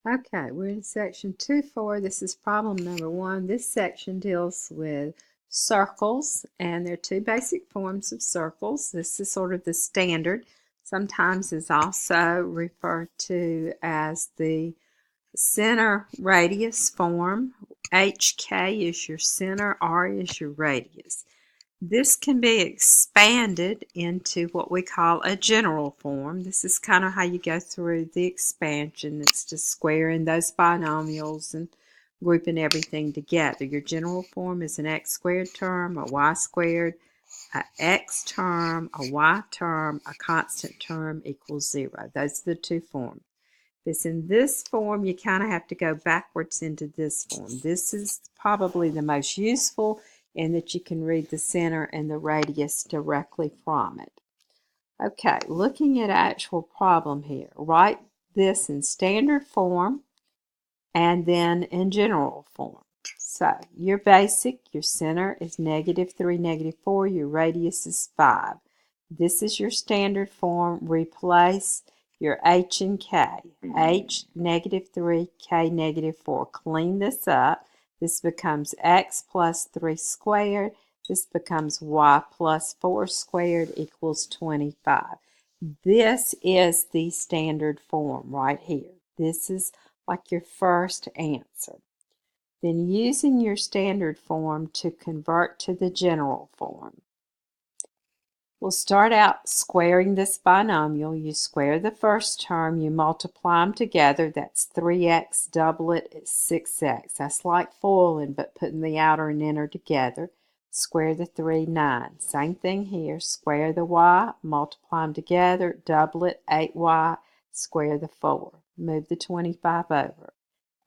Okay, we're in section 2.4. This is problem number 1. This section deals with circles, and there are two basic forms of circles. This is sort of the standard. Sometimes is also referred to as the center radius form. HK is your center, R is your radius. This can be expanded into what we call a general form. This is kind of how you go through the expansion. It's just squaring those binomials and grouping everything together. Your general form is an x squared term, a y squared, an x term, a y term, a constant term equals 0. Those are the two forms. If it's in this form, you kind of have to go backwards into this form. This is probably the most useful in that you can read the center and the radius directly from it. Okay, looking at actual problem here, write this in standard form and then in general form. So your basic, your center is -3, -4, your radius is 5. This is your standard form. Replace your h and k. H -3, k -4. Clean this up. This becomes x plus 3 squared. This becomes y plus 4 squared equals 25. This is the standard form right here. This is like your first answer. Then using your standard form to convert to the general form. We'll start out squaring this binomial. You square the first term, you multiply them together. That's 3x, double it is 6x. That's like FOILing, but putting the outer and inner together. Square the 3, 9. Same thing here. Square the y, multiply them together, double it, 8y. Square the 4. Move the 25 over.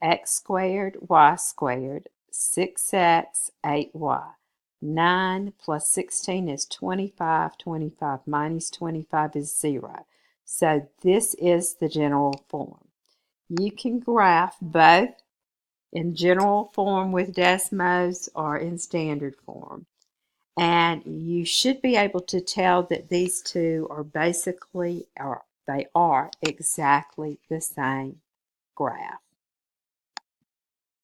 X squared, y squared, 6x, 8y. 9 plus 16 is 25. 25 minus 25 is 0. So this is the general form. You can graph both in general form with Desmos or in standard form. And you should be able to tell that these two are basically, or they are exactly the same graph.